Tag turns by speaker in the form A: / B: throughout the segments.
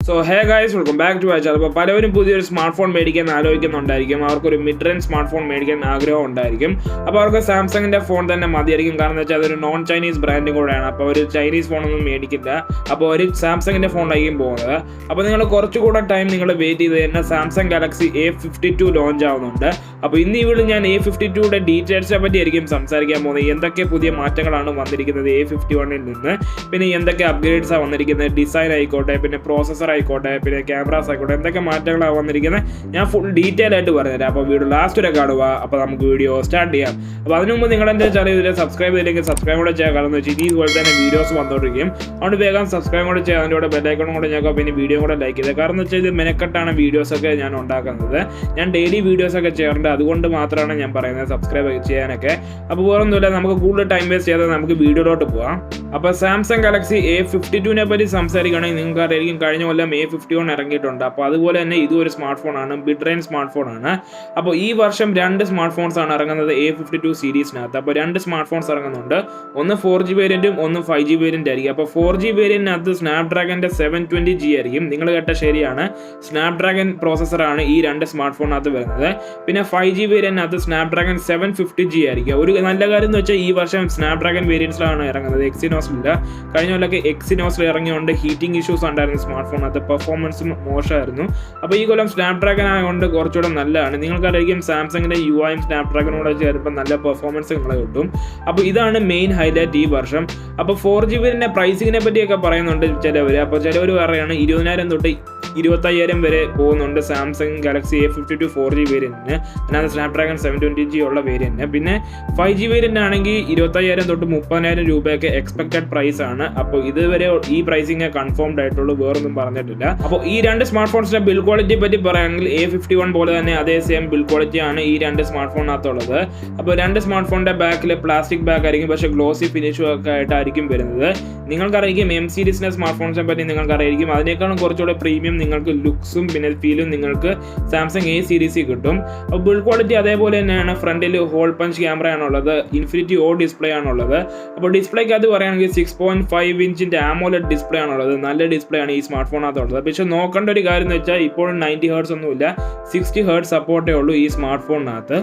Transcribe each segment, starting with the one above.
A: So hey guys, welcome back to our channel. അപ്പോൾ പലവരും പുതിയൊരു സ്മാർട്ട് ഫോൺ മേടിക്കാൻ ആലോചിക്കുന്നുണ്ടായിരിക്കും. അവർക്കൊരു മിഡ് റേഞ്ച് സ്മാർട്ട് ഫോൺ മേടിക്കാൻ ആഗ്രഹം ഉണ്ടായിരിക്കും. അപ്പോൾ അവർക്ക് സാംസങ്ങിന്റെ ഫോൺ തന്നെ മതിയായിരിക്കും. കാരണം എന്താ വെച്ചാൽ അതൊരു നോൺ ചൈനീസ് ബ്രാൻഡും കൂടെയാണ്. അപ്പോൾ ഒരു ചൈനീസ് ഫോണൊന്നും മേടിക്കില്ല. അപ്പോൾ ഒരു സാംസങ്ങിന്റെ ഫോണിലായിരിക്കും പോകുന്നത്. അപ്പോൾ നിങ്ങൾ കുറച്ചുകൂടെ ടൈം നിങ്ങൾ വെയിറ്റ് ചെയ്ത് തന്നെ സാംസങ് ഗാലക്സി A52 ലോഞ്ച് ആവുന്നുണ്ട്. അപ്പോൾ ഇന്ന് ഈ വീഡിയോ ഞാൻ A52യുടെ ഡീറ്റെയിൽസിനെ പറ്റി ആയിരിക്കും സംസാരിക്കാൻ പോകുന്നത്. എന്തൊക്കെ പുതിയ മാറ്റങ്ങളാണ് വന്നിരിക്കുന്നത് A51ൽ നിന്ന്, പിന്നെ എന്തൊക്കെ അപ്ഗ്രേഡ്സാണ് വന്നിരിക്കുന്നത്, ഡിസൈൻ ആയിക്കോട്ടെ, പിന്നെ പ്രോസസ്സർ ആയിക്കോട്ടെ, പിന്നെ ക്യാമറാസ് ആയിക്കോട്ടെ, എന്തൊക്കെ മാറ്റങ്ങളാണ് വന്നിരിക്കുന്നത് ഞാൻ ഫുൾ ഡീറ്റെയിൽ ആയിട്ട് പറഞ്ഞുതരാം. അപ്പോൾ വീഡിയോ ലാസ്റ്റ് വരെ കാണുക. അപ്പോൾ നമുക്ക് വീഡിയോ സ്റ്റാർട്ട് ചെയ്യാം. അപ്പോൾ അതിനു മുമ്പ് നിങ്ങൾ എൻ്റെ ചാനൽ ഇതിൽ സബ്സ്ക്രൈബ് ചെയ്തില്ലെങ്കിൽ സബ്സ്ക്രൈബ് കൂടെ ചെയ്യുക. കാരണം എന്ന് വെച്ചാൽ ഇതുപോലെ തന്നെ വീഡിയോസ് വന്നുകൊണ്ടിരിക്കും. അതുകൊണ്ട് വേഗം സബ്സ്ക്രൈബ് കൂടെ ചെയ്യുക. അതിൻ്റെ കൂടെ ബെല്ലൈക്കൺ കൂടെ ഞങ്ങൾക്ക് പിന്നെ വീഡിയോ കൂടെ ലൈക്ക് ചെയ്തത്. കാരണം എന്ന് വെച്ചാൽ ഇത് മെനക്കെട്ടാണ് വീഡിയോസൊക്കെ ഞാൻ ഉണ്ടാക്കുന്നത്. ഞാൻ ഡെയിലി വീഡിയോസൊക്കെ ചെയ്യാറുണ്ട്. അതുകൊണ്ട് മാത്രമാണ് ഞാൻ പറയുന്നത് സബ്സ്ക്രൈബ് ചെയ്യാനൊക്കെ. അപ്പോൾ വേറൊന്നുമില്ല, നമുക്ക് കൂടുതൽ ടൈം വേസ്റ്റ് ചെയ്താൽ നമുക്ക് വീഡിയോയിലോട്ട് പോകാം. അപ്പോൾ സാംസങ് ഗാലക്സി A52നെ പറ്റി സംസാരിക്കുകയാണെങ്കിൽ നിങ്ങൾക്ക് അറിയാം കഴിഞ്ഞ കൊല്ലം A51 ഇറങ്ങിയിട്ടുണ്ട്. അപ്പോൾ അതുപോലെ തന്നെ ഇതും ഒരു സ്മാർട്ട് ഫോണാണ്, മിഡ് റേഞ്ച് സ്മാർട്ട് ഫോണാണ്. അപ്പോൾ ഈ വർഷം 2 സ്മാർട്ട് ഫോൺസ് ആണ് ഇറങ്ങുന്നത് A52 സീരീസിനകത്ത്. അപ്പോൾ 2 സ്മാർട്ട് ഫോൺസ് ഇറങ്ങുന്നുണ്ട്. ഒന്ന് 4G വേരിയന്റും ഒന്ന് 5G വേരിയന്റ് ആയിരിക്കും. അപ്പോൾ 4G വേരിയന്റിനകത്ത് സ്നാപ്ഡ്രാഗന്റെ 720G ആയിരിക്കും. നിങ്ങൾ കേട്ട ശരിയാണ്, സ്നാപ്ഡ്രാഗൺ പ്രോസസ്സറാണ് ഈ 2 സ്മാർട്ട് ഫോണിനകത്ത് വരുന്നത്. പിന്നെ 5G വേരിയന്റിനകത്ത് സ്നാപ്ഡ്രാഗൺ 750G ആയിരിക്കും. ഒരു നല്ല കാര്യം എന്ന് വെച്ചാൽ ഈ വർഷം സ്നാപ്ഡ്രാഗൺ വേരിയൻസിലാണ് ഇറങ്ങുന്നത്, എക്സിനോസിലില്ല. കഴിഞ്ഞ കൊല്ലമൊക്കെ എക്സിനോസിൽ ഇറങ്ങിയോണ്ട് ഹീറ്റിംഗ് ഇഷ്യൂസ് ഉണ്ടായിരുന്നു സ്മാർട്ട് ഫോണിനകത്ത്, പെർഫോമൻസും മോശമായിരുന്നു. അപ്പോൾ ഈ കൊല്ലം സ്നാപ്ഡ്രാഗൺ ആയതുകൊണ്ട് കുറച്ചുകൂടെ നല്ലതാണ്. നിങ്ങൾക്കറിയാം സാംസങ്ങിന്റെ UIയും സ്നാപ്ഡ്രാഗനോട് ചേർപ്പോൾ നല്ല പെർഫോമൻസ് നിങ്ങൾ കിട്ടും. അപ്പോൾ ഇതാണ് മെയിൻ ഹൈലൈറ്റ് ഈ വർഷം. അപ്പോൾ 4G വേരിയന്റിന്റെ പ്രൈസിങ്ങിനെ പറ്റിയൊക്കെ പറയുന്നുണ്ട് ചിലവർ. അപ്പോൾ ചിലവർ പറയുകയാണ് 20,000 തൊട്ട് 25,000 വരെ പോകുന്നുണ്ട് സാംസങ് ഗാലക്സി A52 4G വേരിയന്റിന്. അതിനകത്ത് സ്നാപ്ഡ്രാഗൺ 720G ഉള്ള വേരിയന്റിന്. പിന്നെ 5G വേരിയന്റ് ആണെങ്കിൽ 25,000 തൊട്ട് 30,000 രൂപയൊക്കെ എക്സ്പെക്റ്റഡ് പ്രൈസ് ആണ്. അപ്പോൾ ഇതുവരെ ഈ പ്രൈസിങ് കൺഫേംഡ് ആയിട്ടുള്ളൂ, വേറൊന്നും പറഞ്ഞിട്ടില്ല. അപ്പോൾ ഈ 2 സ്മാർട്ട് ഫോൺസിന്റെ ബിൽഡ് ക്വാളിറ്റിയെ പറ്റി പറയുകയാണെങ്കിൽ A51 പോലെ തന്നെ അതേ സെയിം ബിൽഡ് ക്വാളിറ്റി ആണ് ഈ 2 സ്മാർട്ട് ഫോണിനകത്തുള്ളത്. അപ്പോൾ 2 സ്മാർട്ട് ഫോണിന്റെ ബാക്കിൽ പ്ലാസ്റ്റിക് ബാക്ക് ആയിരിക്കും, പക്ഷേ ഗ്ലോസി ഫിനിഷും ഒക്കെ ആയിട്ടായിരിക്കും വരുന്നത്. നിങ്ങൾക്കറിയാം M സീരീസിന്റെ സ്മാർട്ട് ഫോൺസിനെ പറ്റി നിങ്ങൾക്കറിയാം, അതിനേക്കാളും കുറച്ചുകൂടെ പ്രീമിയം നിങ്ങൾക്ക് ലുക്സും പിന്നെ ഫീലും നിങ്ങൾക്ക് സാംസങ് A സീരീസിൽ കിട്ടും. അപ്പോൾ ബിൽഡ് ക്വാളിറ്റി അതേപോലെ തന്നെയാണ്. ഫ്രണ്ടിൽ ഹോൾ പഞ്ച് ക്യാമറ ആണുള്ളത്, ഇൻഫിനിറ്റി O ഡിസ്പ്ലേ ആണുള്ളത്. അപ്പോൾ ഡിസ്പ്ലേക്ക് അത് പറയുകയാണെങ്കിൽ 6.5 ഇഞ്ചിന്റെ ആമോലെഡ് ഡിസ്പ്ലേ ആണുള്ളത്. നല്ല ഡിസ്പ്ലേ ആണ് ഈ സ്മാർട്ട് ഫോണിനകത്തുള്ളത്. പക്ഷെ നോക്കേണ്ട ഒരു കാര്യം എന്ന് വെച്ചാൽ ഇപ്പോഴും 90 ഹെർട്സ് ഒന്നുമില്ല, 60 ഹെർട്സ് സപ്പോർട്ടേ ഉള്ളൂ ഈ സ്മാർട്ട് ഫോണിനകത്ത്.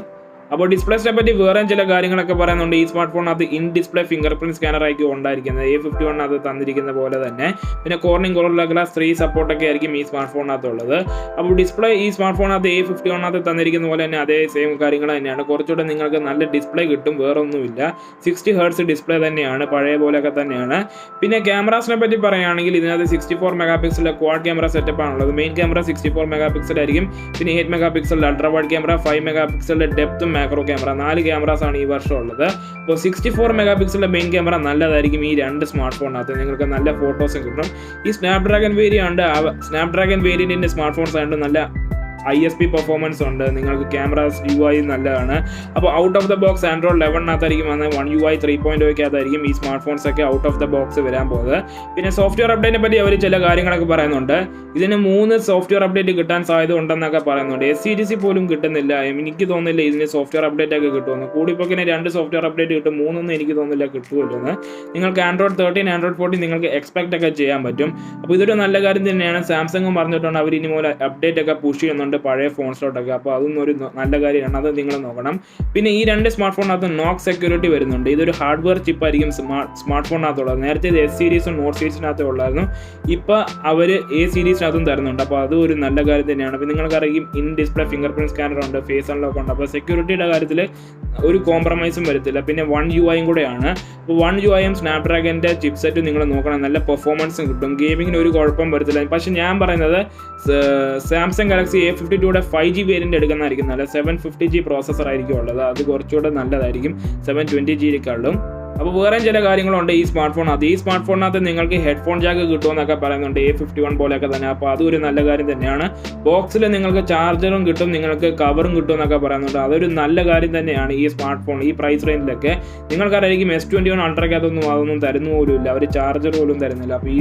A: അപ്പോൾ ഡിസ്പ്ലേസിനെ പറ്റി വേറെ ചില കാര്യങ്ങളൊക്കെ പറയുന്നുണ്ട്. ഈ സ്മാർട്ട് ഫോണിനകത്ത് in display finger print scanner ആയിരിക്കും ഉണ്ടായിരിക്കുന്നത്, A51 തന്നിരിക്കുന്ന പോലെ തന്നെ. പിന്നെ കോർണിംഗ് ഗോറില്ല ഗ്ലാസ് 3 സപ്പോർട്ടൊക്കെ ആയിരിക്കും ഈ സ്മാർട്ട് ഫോണിനകത്തുള്ളത്. അപ്പോൾ ഡിസ്പ്ലേ ഈ സ്മാർട്ട് ഫോണിനകത്ത് A51 തന്നിരിക്കുന്ന പോലെ തന്നെ അതേ സെയിം കാര്യങ്ങൾ തന്നെയാണ്. കുറച്ചുകൂടെ നിങ്ങൾക്ക് നല്ല ഡിസ്പ്ലേ കിട്ടും, വേറൊന്നുമില്ല. 60 ഹെർട്സ് ഡിസ്പ്ലേ തന്നെയാണ്, പഴയ പോലെയൊക്കെ തന്നെയാണ്. പിന്നെ ക്യാമറാസിനെ പറ്റി പറയുകയാണെങ്കിൽ ഇതിനകത്ത് 64 മെഗാ പിക്സലിലെ ക്വാഡ് ക്യാമറ സെറ്റപ്പ് ആണുള്ളത്. മെയിൻ ക്യാമറ 64 മെഗാ പിക്സൽ ആയിരിക്കും. പിന്നെ 8 മെഗാ പിക്സലിലെ അൾട്രാ വൈഡ് ക്യാമറ, 5 മെഗാ പിക്സലിലെ ഡെപ്തും മാക്രോ ക്യാമറ, 4 ക്യാമറാസ് ആണ് ഈ വർഷം ഉള്ളത്. അപ്പോൾ 64 മെഗാ പിക്സലിന്റെ മെയിൻ ക്യാമറ നല്ലതായിരിക്കും ഈ 2 സ്മാർട്ട് ഫോണിനകത്ത്. നിങ്ങൾക്ക് നല്ല ഫോട്ടോസും കിട്ടും. ഈ സ്നാപ്ഡ്രാഗൺ വേരിയന്റിന്റെ സ്മാർട്ട് ഫോൺസ് ആയതുകൊണ്ട് നല്ല ISP പെർഫോമൻസ് ഉണ്ട്. നിങ്ങൾക്ക് ക്യാമറാസ് UI നല്ലതാണ്. അപ്പോൾ out of the box Android 11 വന്ന് 1 UI 3.0 ഈ സ്മാർട്ട് ഫോൺസ് ഒക്കെ ഔട്ട് ഓഫ് ദ ബോക്സ് വരാൻ പോകുന്നത്. പിന്നെ സോഫ്റ്റ്വെയർ അപ്ഡേറ്റിനെ പറ്റി അവർ ചില കാര്യങ്ങളൊക്കെ പറയുന്നുണ്ട്. ഇതിന് 3 സോഫ്റ്റ്വെയർ അപ്ഡേറ്റ് കിട്ടാൻ സാധ്യത ഉണ്ടെന്നൊക്കെ പറയുന്നുണ്ട്. S-Series പോലും കിട്ടുന്നില്ല. എനിക്ക് തോന്നുന്നില്ല ഇതിന് സോഫ്റ്റ്വെയർ അപ്ഡേറ്റ് ഒക്കെ കിട്ടുമെന്ന്. കൂടിപ്പോക്കിന് 2 സോഫ്റ്റ്വെയർ അപ്ഡേറ്റ് കിട്ടും, 3 എനിക്ക് തോന്നുന്നില്ല കിട്ടുമല്ലോ. നിങ്ങൾക്ക് ആൻഡ്രോയിഡ് 13 ആൻഡ്രോയിഡ് 14 നിങ്ങൾക്ക് എക്സ്പെക്ട് ഒക്കെ ചെയ്യാൻ പറ്റും. അപ്പോൾ ഇതൊരു നല്ല കാര്യം തന്നെയാണ്. സാംസങ്ങും പറഞ്ഞിട്ടുണ്ട് അവർ ഇനി മുതൽ അപ്ഡേറ്റ് ഒക്കെ പുഷ് ചെയ്യുന്നുണ്ട് പഴയ ഫോൺസിലോട്ടൊക്കെ. അപ്പോൾ അതൊന്നും ഒരു നല്ല കാര്യമാണ്, അത് നിങ്ങൾ നോക്കണം. പിന്നെ ഈ 2 സ്മാർട്ട് ഫോണിനകത്ത് നോക്ക് സെക്യൂരിറ്റി വരുന്നുണ്ട്. ഇതൊരു ഹാർഡ്വെയർ ചിപ്പ് ആയിരിക്കും സ്മാർട്ട് ഫോണിനകത്തുള്ളത്. നേരത്തെ ഇത് S-Series നോട്ട് സീരീസിനകത്ത് ഉള്ളായിരുന്നു, ഇപ്പോൾ അവർ A സീരീസിനകത്തും തരുന്നുണ്ട്. അപ്പോൾ അതും ഒരു നല്ല കാര്യം തന്നെയാണ്. അപ്പോൾ നിങ്ങൾക്കറിയാം in display finger print scanner ഉണ്ട്, ഫേസ് അൺലോക്ക് ഉണ്ട്. അപ്പോൾ സെക്യൂരിറ്റിയുടെ കാര്യത്തിൽ ഒരു കോംപ്രമൈസും വരത്തില്ല. പിന്നെ 1 UIയും കൂടെയാണ്. അപ്പോൾ 1 UIയും സ്നാപ്ഡ്രാഗന്റെ ചിപ്സെറ്റ് നിങ്ങൾ നോക്കണം, നല്ല പെർഫോമൻസും കിട്ടും. ഗെയിമിങ്ങിന് ഒരു കുഴപ്പം വരത്തില്ല. പക്ഷെ ഞാൻ പറയുന്നത് സാംസങ് ഗാലക്സി A52യുടെ 5G വേരിയന്റ് എടുക്കുന്നതായിരിക്കും നല്ല. 750G പ്രോസസ്സർ ആയിരിക്കും ഉള്ളത്. അത് കുറച്ചുകൂടെ നല്ലതായിരിക്കും 720Gക്കാളും. അപ്പോൾ വേറെ ചില കാര്യങ്ങളുണ്ട് ഈ സ്മാർട്ട് ഫോണിനകത്ത്. ഈ സ്മാർട്ട് ഫോണിനകത്ത് നിങ്ങൾക്ക് ഹെഡ്ഫോൺ ജാക്ക് കിട്ടുമെന്നൊക്കെ പറയുന്നുണ്ട്, A51 പോലെയൊക്കെ തന്നെ. അപ്പോൾ അതൊരു നല്ല കാര്യം തന്നെയാണ്. ബോക്സിൽ നിങ്ങൾക്ക് ചാർജറും കിട്ടും, നിങ്ങൾക്ക് കവറും കിട്ടുമെന്നൊക്കെ പറയുന്നുണ്ട്. അതൊരു നല്ല കാര്യം തന്നെയാണ് ഈ സ്മാർട്ട് ഫോൺ ഈ പ്രൈസ് റേഞ്ചിലൊക്കെ. നിങ്ങൾക്കറിയാം S21 അതൊന്നും തരുന്ന പോലും ഇല്ല, അവർ ചാർജർ പോലും തരുന്നില്ല. അപ്പോൾ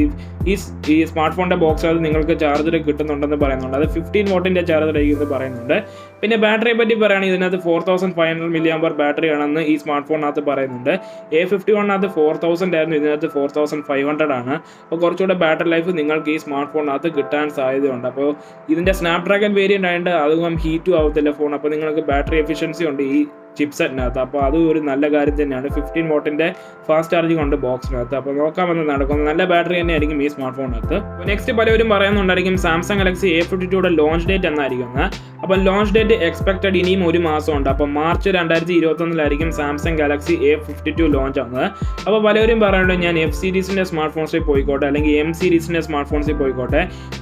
A: ഈ സ്മാർട്ട് ഫോണിൻ്റെ ബോക്സിൽ നിങ്ങൾക്ക് ചാർജർ കിട്ടുന്നുണ്ടെന്ന് പറയുന്നുണ്ട്. അത് 15 വാട്ടിൻ്റെ ചാർജർ ആയിരിക്കും പറയുന്നുണ്ട്. പിന്നെ ബാറ്ററിയെ പറ്റി പറയുകയാണെങ്കിൽ ഇതിനകത്ത് 4500 mAh ബാറ്ററിയാണെന്ന് ഈ സ്മാർട്ട് ഫോണിനകത്ത് പറയുന്നുണ്ട്. A51 4000 ആയിരുന്നു, ഇതിനകത്ത് 4500 ആണ്. അപ്പോൾ കുറച്ചുകൂടെ ബാറ്ററി ലൈഫ് നിങ്ങൾക്ക് ഈ സ്മാർട്ട് ഫോണിനകത്ത് കിട്ടാൻ സാധ്യതയുണ്ട്. അപ്പോൾ ഇതിൻ്റെ സ്നാപ്ഡ്രാഗൺ വേരിയൻ്റ് ആയതുകൊണ്ട് അതൊന്നും ഹീറ്റും ആവത്തില്ല ഫോൺ. അപ്പോൾ നിങ്ങൾക്ക് ബാറ്ററി എഫിഷ്യൻസി ഉണ്ട് ഈ ചിപ്സെറ്റിനകത്ത്. അപ്പോൾ അതും ഒരു നല്ല കാര്യം തന്നെയാണ്. 15 വാട്ടിൻ്റെ ഫാസ്റ്റ് ചാർജിങ് ഉണ്ട് ബോക്സിനകത്ത്. അപ്പോൾ നോക്കാമെന്ന് നടക്കുന്നത് നല്ല ബാറ്ററി തന്നെ ആയിരിക്കും ഈ സ്മാർട്ട് ഫോണിനകത്ത്. അപ്പോൾ നെക്സ്റ്റ് പലരും പറയുന്നുണ്ടായിരിക്കും Samsung Galaxy A52 launch date എന്നായിരിക്കും. അപ്പം ലോഞ്ച് ഡേറ്റ് എക്സ്പെക്റ്റഡ് ഇനിയും ഒരു മാസമുണ്ട്. അപ്പം March 2021 Samsung Galaxy A52 launch ആവുന്നത്. അപ്പോൾ പലരും പറയുന്നുണ്ട് ഞാൻ F സീരീസിൻ്റെ സ്മാർട്ട് ഫോൺസിൽ പോയിക്കോട്ടെ അല്ലെങ്കിൽ M സീരീസിൻ്റെ സ്മാർട്ട് ഫോൺസിൽ പോയിക്കോട്ടെ,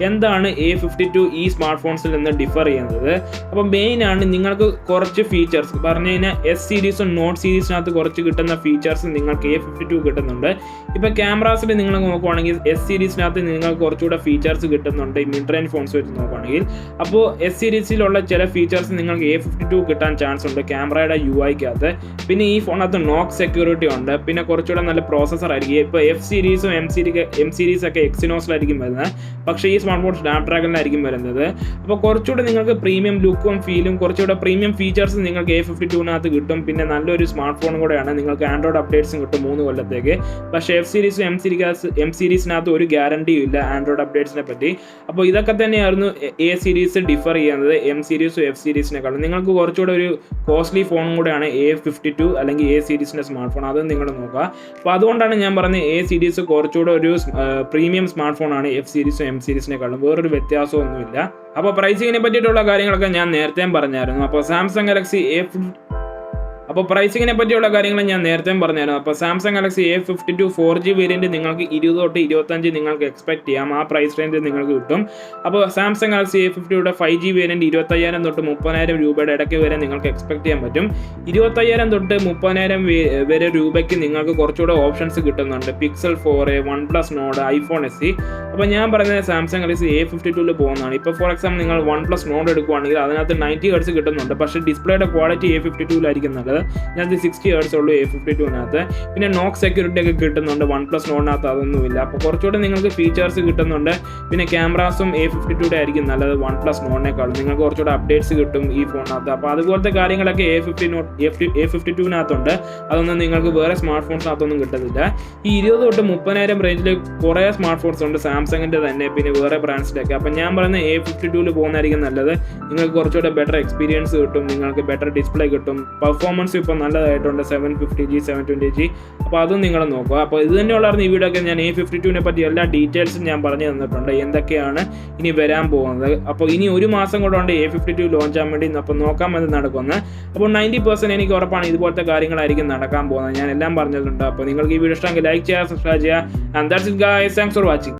A: എന്താണ് A52 ഈ സ്മാർട്ട് ഫോൺസിൽ നിന്ന് ഡിഫർ ചെയ്യുന്നത്? അപ്പം മെയിനാണ് നിങ്ങൾക്ക് കുറച്ച് ഫീച്ചേഴ്സ് പറഞ്ഞു കഴിഞ്ഞാൽ S സീരീസും നോട്ട് സീരീസിനകത്ത് കുറച്ച് കിട്ടുന്ന ഫീച്ചേഴ്സ് നിങ്ങൾക്ക് A52 കിട്ടുന്നുണ്ട്. ഇപ്പോൾ ക്യാമറാസിൽ നിങ്ങൾ നോക്കുവാണെങ്കിൽ S സീരീസിനകത്ത് നിങ്ങൾക്ക് കുറച്ചുകൂടെ ഫീച്ചേഴ്സ് കിട്ടുന്നുണ്ട് ഈ മിഡ് റേഞ്ച് ഫോൺസ് വെച്ച് നോക്കുകയാണെങ്കിൽ. അപ്പോൾ S സീരീസിലുള്ള ചില ഫീച്ചേഴ്സ് നിങ്ങൾക്ക് A52 കിട്ടാൻ ചാൻസ് ഉണ്ട് ക്യാമറയുടെ UI-ക്കകത്ത്. പിന്നെ ഈ ഫോണിനകത്ത് നോക്ക് സെക്യൂരിറ്റി ഉണ്ട്. പിന്നെ കുറച്ചുകൂടെ നല്ല പ്രോസസ്സർ ആയിരിക്കും. ഇപ്പോൾ F സീരീസും M സീരീസൊക്കെ എക്സിനോസിലായിരിക്കും വരുന്നത്, പക്ഷേ ഈ സ്മാർട്ട് ഫോൺ സ്നാപ്ഡ്രാഗണിലായിരിക്കും വരുന്നത്. അപ്പോൾ കുറച്ചുകൂടെ നിങ്ങൾക്ക് പ്രീമിയം ലുക്കും ഫീലും കുറച്ചുകൂടെ പ്രീമിയം ഫീച്ചേഴ്സ് നിങ്ങൾക്ക് A52 കിട്ടും. പിന്നെ നല്ലൊരു സ്മാർട്ട് ഫോൺ കൂടെയാണ്. നിങ്ങൾക്ക് ആൻഡ്രോയിഡ് അപ്ഡേറ്റ്സും കിട്ടും 3 കൊല്ലത്തേക്ക്. പക്ഷേ F സീരീസും M സീരീസിനകത്ത് ഒരു ഗ്യാരണ്ടിയും ഇല്ല ആൻഡ്രോയിഡ് അപ്ഡേറ്റ്സിനെ പറ്റി. അപ്പോൾ ഇതൊക്കെ തന്നെയായിരുന്നു A സീരീസ് ഡിഫർ ചെയ്യുന്നത് M സീരീസും F സീരീസിനെക്കാളും. നിങ്ങൾക്ക് കുറച്ചുകൂടെ ഒരു കോസ്റ്റ്ലി ഫോണും കൂടെയാണ് A52 അല്ലെങ്കിൽ A സീരീസിൻ്റെ സ്മാർട്ട് ഫോൺ. അത് നിങ്ങൾ നോക്കുക. അപ്പോൾ അതുകൊണ്ടാണ് ഞാൻ പറഞ്ഞത് A സീരീസ് കുറച്ചുകൂടെ ഒരു പ്രീമിയം സ്മാർട്ട് ഫോണാണ് F സീരീസും M സീരീസിനെക്കാളും. വേറൊരു വ്യത്യാസമൊന്നുമില്ല. അപ്പോൾ പ്രൈസിങ്ങിനെ പറ്റിയിട്ടുള്ള കാര്യങ്ങളൊക്കെ ഞാൻ നേരത്തെ പറഞ്ഞായിരുന്നു. അപ്പോൾ സാംസങ് ഗാലക്സി പ്രൈസിങ്ങിനെ പറ്റിയുള്ള കാര്യങ്ങൾ ഞാൻ നേരത്തെ പറഞ്ഞായിരുന്നു. അപ്പോൾ Samsung Galaxy A52 4G variant നിങ്ങൾക്ക് 20 തൊട്ട് 25 നിങ്ങൾക്ക് എക്സ്പെക്ട് ചെയ്യാം. ആ പ്രൈസ് റേഞ്ചിൽ നിങ്ങൾക്ക് കിട്ടും. അപ്പോൾ Samsung Galaxy A52 5G variant 25,000 തൊട്ട് 30,000 രൂപയുടെ ഇടയ്ക്ക് വരെ നിങ്ങൾക്ക് എക്സ്പെക്ട് ചെയ്യാൻ പറ്റും. 25,000 തൊട്ട് 30,000 വരെ രൂപയ്ക്ക് നിങ്ങൾക്ക് കുറച്ചുകൂടെ ഓപ്ഷൻസ് കിട്ടുന്നുണ്ട്. Pixel 4a, OnePlus Nord, iPhone SE. അപ്പോൾ ഞാൻ പറയുന്നത് സാംസങ് ഗാലക്സി A52 പോകുന്നതാണ്. ഇപ്പോൾ ഫോർ എക്സാമ്പിൾ നിങ്ങൾ OnePlus Nord എടുക്കുകയാണെങ്കിൽ അതിനകത്ത് 90 Hz കിട്ടുന്നുണ്ട്. പക്ഷേ ഡിസ്പ്ലേയുടെ ക്വാളിറ്റി A52 നല്ലത്. ഇതിനകത്ത് 60 Hz ഉള്ളൂ A52. പിന്നെ നോക്ക് സെക്യൂരിറ്റി ഒക്കെ കിട്ടുന്നുണ്ട്. OnePlus Nordനകത്ത് അതൊന്നുമില്ല. അപ്പോൾ കുറച്ചുകൂടെ നിങ്ങൾക്ക് ഫീച്ചേഴ്സ് കിട്ടുന്നുണ്ട്. പിന്നെ ക്യാമറാസും A52 ആയിരിക്കും നല്ലത് OnePlus Nordനേക്കാളും. നിങ്ങൾക്ക് കുറച്ചുകൂടെ അപ്ഡേറ്റ്സ് കിട്ടും ഈ ഫോണിനകത്ത്. അപ്പോൾ അതുപോലത്തെ കാര്യങ്ങളൊക്കെ A52 അതൊന്നും നിങ്ങൾക്ക് വേറെ സ്മാർട്ട് ഫോൺസിനകത്തൊന്നും കിട്ടത്തില്ല. ഈ 20 തൊട്ട് 30,000 റേഞ്ചിൽ കുറേ സ്മാർട്ട് ഫോൺസ് ഉണ്ട് സാംസങ്ങിൻ്റെ തന്നെ, പിന്നെ വേറെ ബ്രാൻഡ്സിൻ്റെയൊക്കെ. അപ്പോൾ ഞാൻ പറയുന്നത് A52 പോകുന്നതായിരിക്കും നല്ലത്. നിങ്ങൾക്ക് കുറച്ചുകൂടെ ബെറ്റർ എക്സ്പീരിയൻസ് കിട്ടും, നിങ്ങൾക്ക് ബെറ്റർ ഡിസ്പ്ലേ കിട്ടും, പെർഫോമൻസ് ഇപ്പോൾ നല്ലതായിട്ടുണ്ട് 750G 720G. അപ്പോൾ അതും നിങ്ങൾ നോക്കുക. അപ്പോൾ ഇത് തന്നെയുള്ളായിരുന്നു ഈ വീഡിയോ ഒക്കെ. ഞാൻ A52 പറ്റി എല്ലാ ഡീറ്റെയിൽസും ഞാൻ പറഞ്ഞു തന്നിട്ടുണ്ട്, എന്തൊക്കെയാണ് ഇനി വരാൻ പോകുന്നത്. അപ്പോൾ ഇനി ഒരു മാസം കൂടെ ഉണ്ട് A52 ലോഞ്ച് ആകാൻ വേണ്ടി. അപ്പോൾ നോക്കാൻ വേണ്ടി നടക്കുന്നത്. അപ്പോൾ 90% എനിക്ക് ഉറപ്പാണ് ഇതുപോലത്തെ കാര്യങ്ങളായിരിക്കും നടക്കാൻ പോകുന്നത്. ഞാൻ എല്ലാം പറഞ്ഞിട്ടുണ്ട്. അപ്പോൾ നിങ്ങൾക്ക് ഈ വീഡിയോ ഇഷ്ടമെങ്കിൽ ലൈക്ക് ചെയ്യുക, സബ്സ്ക്രൈബ് ചെയ്യുക. And that's it guys. Thanks for watching.